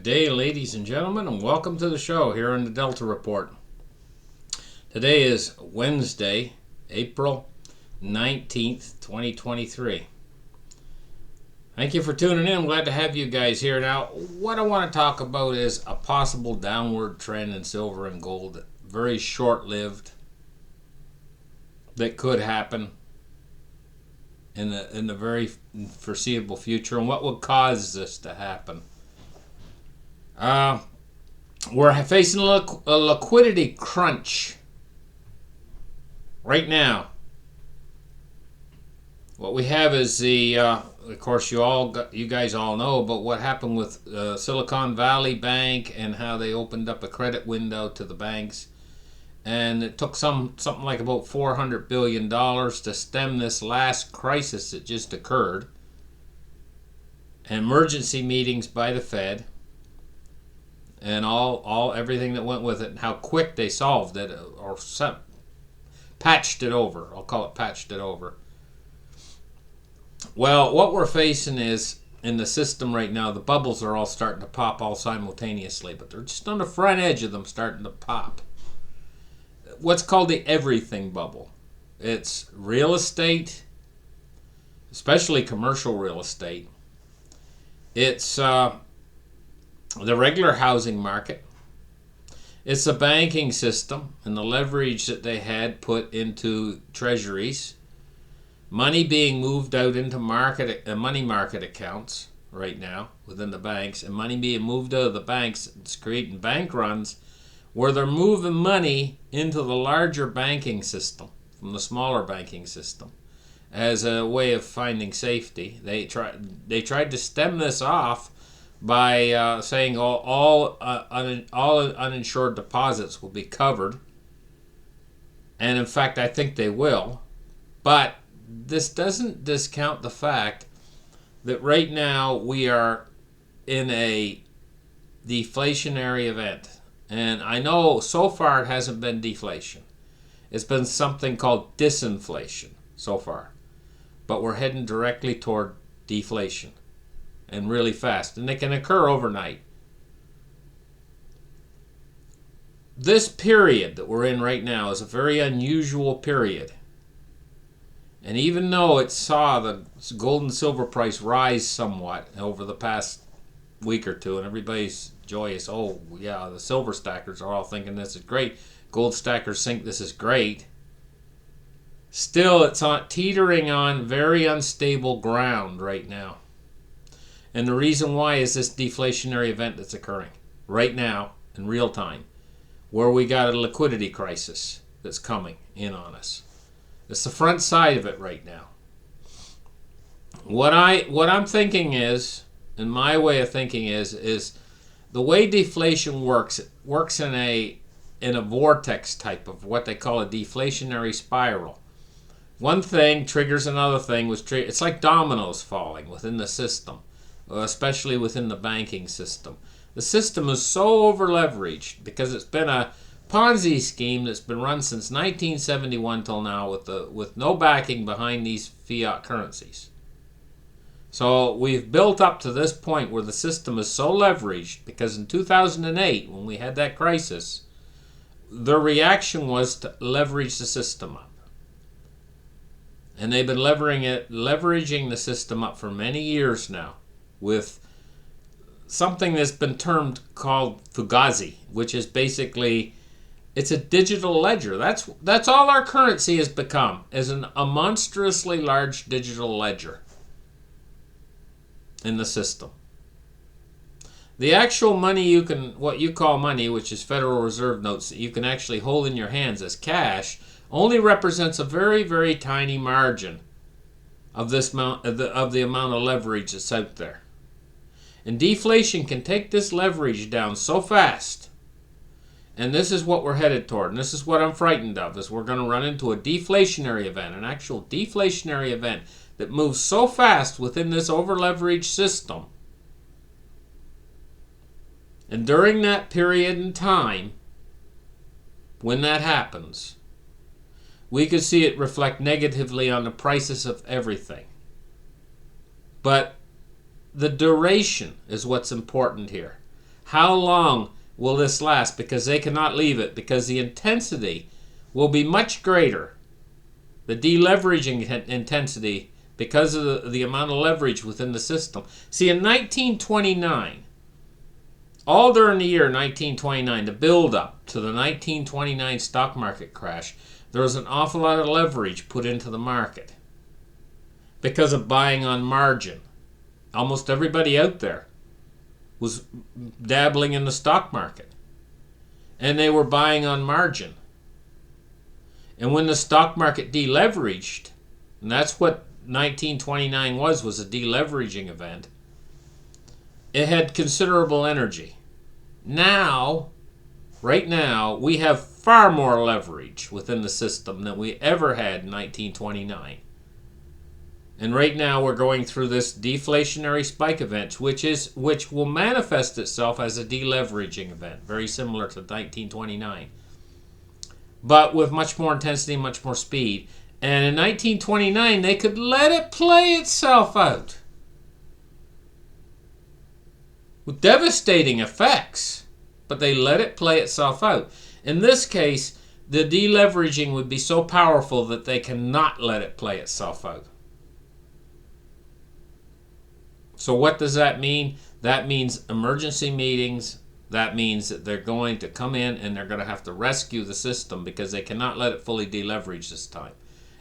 Good day, ladies and gentlemen, and welcome to the show here on the Delta Report. Today is Wednesday, April 19th, 2023. Thank you for tuning in. I'm glad to have you guys here. Now, what I want to talk about is a possible downward trend in silver and gold, very short-lived, that could happen in the very foreseeable future, and what would cause this to happen. We're facing a liquidity crunch right now. What we have is of course, you guys all know about what happened with Silicon Valley Bank and how they opened up a credit window to the banks, and it took something like about $400 billion to stem this last crisis that just occurred. Emergency meetings by the Fed, and everything that went with it, and how quick they solved it or patched it over. I'll call it patched it over. Well, what we're facing is, in the system right now, the bubbles are all starting to pop all simultaneously, but they're just on the front edge of them starting to pop. What's called the everything bubble. It's real estate, especially commercial real estate. It's the regular housing market. It's the banking system and the leverage that they had put into treasuries. Money being moved out into money market accounts right now within the banks, and money being moved out of the banks. It's creating bank runs where they're moving money into the larger banking system from the smaller banking system as a way of finding safety. They tried to stem this off by saying all uninsured deposits will be covered, and in fact I think they will. But this doesn't discount the fact that right now we are in a deflationary event. And I know so far it hasn't been deflation. It's been something called disinflation so far. But we're heading directly toward deflation, and really fast. And it can occur overnight. This period that we're in right now is a very unusual period. And even though it saw the gold and silver price rise somewhat over the past week or two, and everybody's joyous, oh yeah, the silver stackers are all thinking this is great, gold stackers think this is great, still it's teetering on very unstable ground right now. And the reason why is this deflationary event that's occurring right now in real time, where we got a liquidity crisis that's coming in on us. It's the front side of it right now. What I'm thinking is, and my way of thinking is the way deflation works. It works in a vortex type of what they call a deflationary spiral. One thing triggers another thing. It's like dominoes falling within the system, especially within the banking system. The system is so over leveraged because it's been a Ponzi scheme that's been run since 1971 till now with no backing behind these fiat currencies. So we've built up to this point where the system is so leveraged because in 2008, when we had that crisis, the reaction was to leverage the system up. And they've been leveraging the system up for many years now with something that's been called Fugazi, which is basically, it's a digital ledger. That's all our currency has become, is a monstrously large digital ledger in the system. The actual money what you call money, which is Federal Reserve notes that you can actually hold in your hands as cash, only represents a very, very tiny margin of this amount of the amount of leverage that's out there. And deflation can take this leverage down so fast. And this is what we're headed toward. And this is what I'm frightened of, is we're going to run into a deflationary event, an actual deflationary event that moves so fast within this over-leveraged system. And during that period in time, when that happens, we could see it reflect negatively on the prices of everything. But the duration is what's important here. How long will this last? Because they cannot leave it, because the intensity will be much greater. The deleveraging intensity, because of the amount of leverage within the system. See, in 1929, all during the year 1929, the build-up to the 1929 stock market crash, there was an awful lot of leverage put into the market because of buying on margin. Almost everybody out there was dabbling in the stock market, and they were buying on margin. And when the stock market deleveraged, and that's what 1929 was a deleveraging event, it had considerable energy. Now, right now, we have far more leverage within the system than we ever had in 1929. And right now we're going through this deflationary spike event, which will manifest itself as a deleveraging event, very similar to 1929. But with much more intensity, much more speed. And in 1929, they could let it play itself out with devastating effects, but they let it play itself out. In this case, the deleveraging would be so powerful that they cannot let it play itself out. So what does that mean? That means emergency meetings. That means that they're going to come in and they're going to have to rescue the system because they cannot let it fully deleverage this time.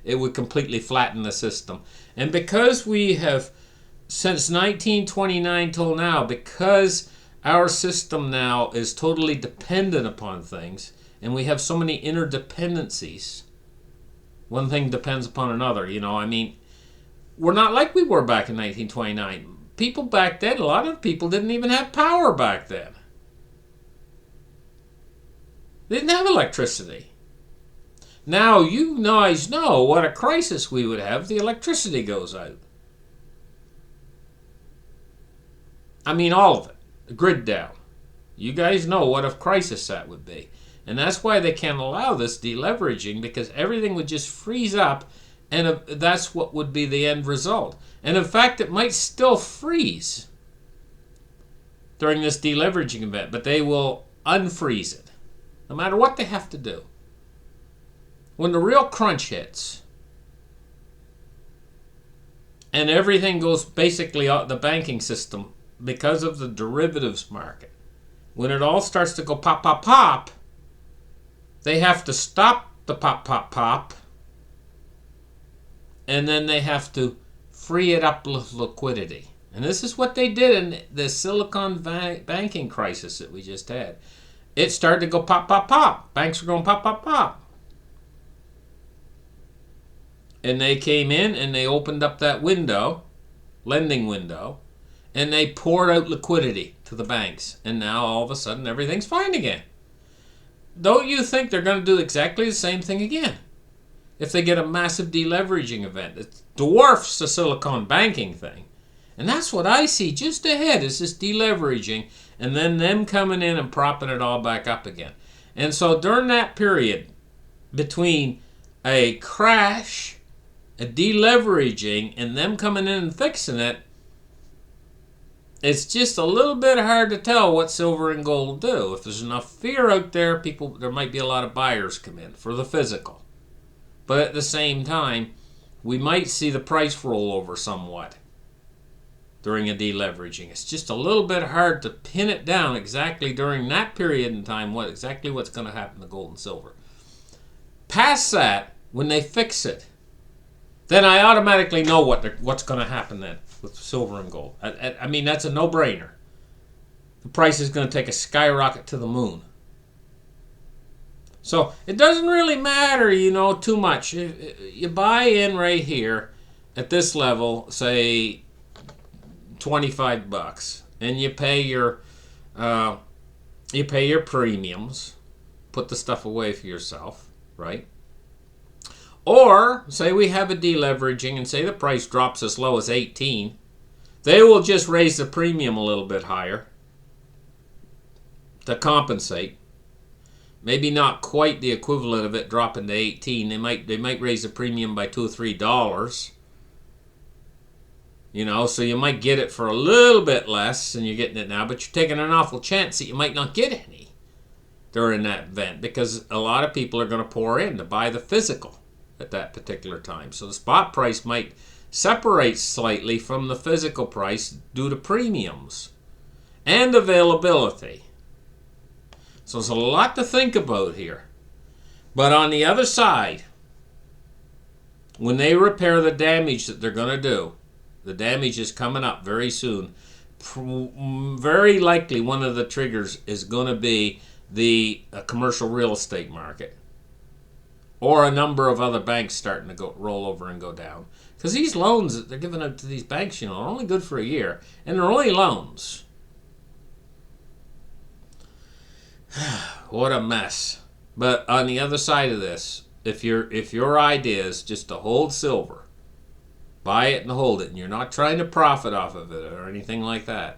It would completely flatten the system. And because we have, since 1929 till now, because our system now is totally dependent upon things, and we have so many interdependencies, one thing depends upon another, we're not like we were back in 1929. People back then, a lot of people didn't even have power back then. They didn't have electricity. Now you guys know what a crisis we would have if the electricity goes out. All of it. The grid down. You guys know what a crisis that would be. And that's why they can't allow this deleveraging, because everything would just freeze up, and that's what would be the end result. And in fact, it might still freeze during this deleveraging event, but they will unfreeze it, no matter what they have to do. When the real crunch hits, and everything goes basically out the banking system because of the derivatives market, when it all starts to go pop, pop, pop, they have to stop the pop, pop, pop, and then they have to free it up with liquidity. And this is what they did in the Silicon banking crisis that we just had. It started to go pop, pop, pop. Banks were going pop, pop, pop. And they came in and they opened up that window, lending window, and they poured out liquidity to the banks. And now all of a sudden everything's fine again. Don't you think they're going to do exactly the same thing again? If they get a massive deleveraging event, it dwarfs the Silicon banking thing. And that's what I see just ahead, is this deleveraging, and then them coming in and propping it all back up again. And so during that period between a crash, a deleveraging, and them coming in and fixing it, it's just a little bit hard to tell what silver and gold will do. If there's enough fear out there, there might be a lot of buyers come in for the physical. But at the same time, we might see the price roll over somewhat during a deleveraging. It's just a little bit hard to pin it down exactly during that period in time what's going to happen to gold and silver. Past that, when they fix it, then I automatically know what's going to happen then with silver and gold. That's a no-brainer. The price is going to take a skyrocket to the moon. So it doesn't really matter, too much. You buy in right here at this level, say $25, and you pay your premiums, put the stuff away for yourself, right? Or say we have a deleveraging and say the price drops as low as 18, they will just raise the premium a little bit higher to compensate. Maybe not quite the equivalent of it dropping to 18. They might raise the premium by $2 or $3. You know, so you might get it for a little bit less than you're getting it now, but you're taking an awful chance that you might not get any during that event, because a lot of people are going to pour in to buy the physical at that particular time. So the spot price might separate slightly from the physical price due to premiums and availability. So there's a lot to think about here. But on the other side, when they repair the damage that they're going to do, the damage is coming up very soon. Very likely one of the triggers is going to be the commercial real estate market, or a number of other banks starting to roll over and go down. Because these loans that they're giving out to these banks, are only good for a year, and they're only loans. What a mess. But on the other side of this, if your idea is just to hold silver, buy it and hold it, and you're not trying to profit off of it or anything like that,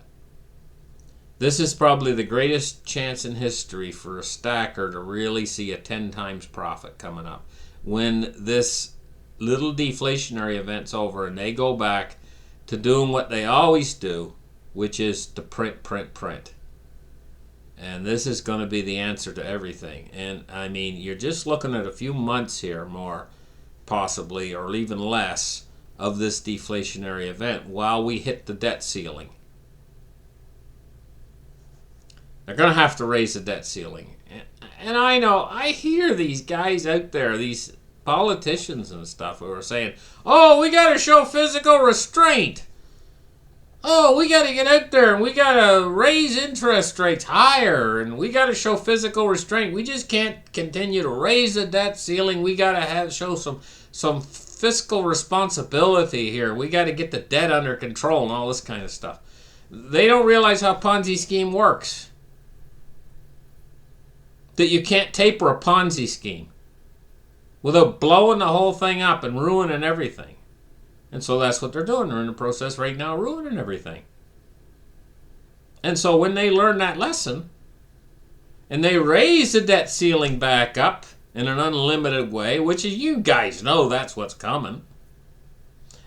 this is probably the greatest chance in history for a stacker to really see a 10 times profit coming up. When this little deflationary event's over and they go back to doing what they always do, which is to print, print, print. And this is going to be the answer to everything. And I mean, you're just looking at a few months here more, possibly, or even less, of this deflationary event while we hit the debt ceiling. They're going to have to raise the debt ceiling. And I know, I hear these guys out there, these politicians and stuff, who are saying, oh, we got to show physical restraint. Oh, we got to get out there and we got to raise interest rates higher, and we got to show physical restraint. We just can't continue to raise the debt ceiling. We got to show some fiscal responsibility here. We got to get the debt under control and all this kind of stuff. They don't realize how Ponzi scheme works. That you can't taper a Ponzi scheme without blowing the whole thing up and ruining everything. And so that's what they're doing. They're in the process right now ruining everything. And so when they learn that lesson and they raise the debt ceiling back up in an unlimited way, which you guys know that's what's coming.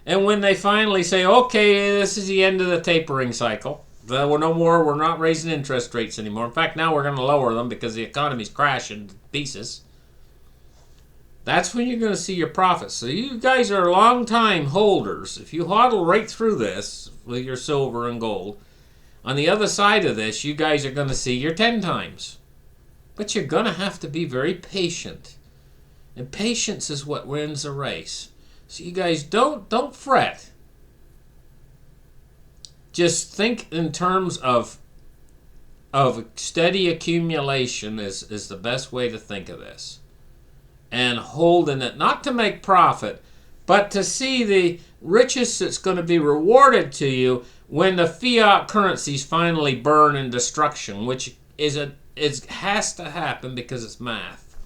And when they finally say, okay, this is the end of the tapering cycle. We're not raising interest rates anymore. In fact, now we're going to lower them because the economy's crashing to pieces. That's when you're going to see your profits. So you guys are long-time holders. If you hodl right through this with your silver and gold, on the other side of this, you guys are going to see your 10 times. But you're going to have to be very patient. And patience is what wins the race. So you guys don't fret. Just think in terms of steady accumulation is the best way to think of this. And holding it, not to make profit, but to see the riches that's going to be rewarded to you when the fiat currencies finally burn in destruction, which has to happen because it's math.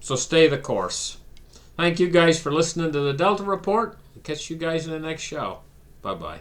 So stay the course. Thank you guys for listening to the Delta Report. I'll catch you guys in the next show. Bye-bye.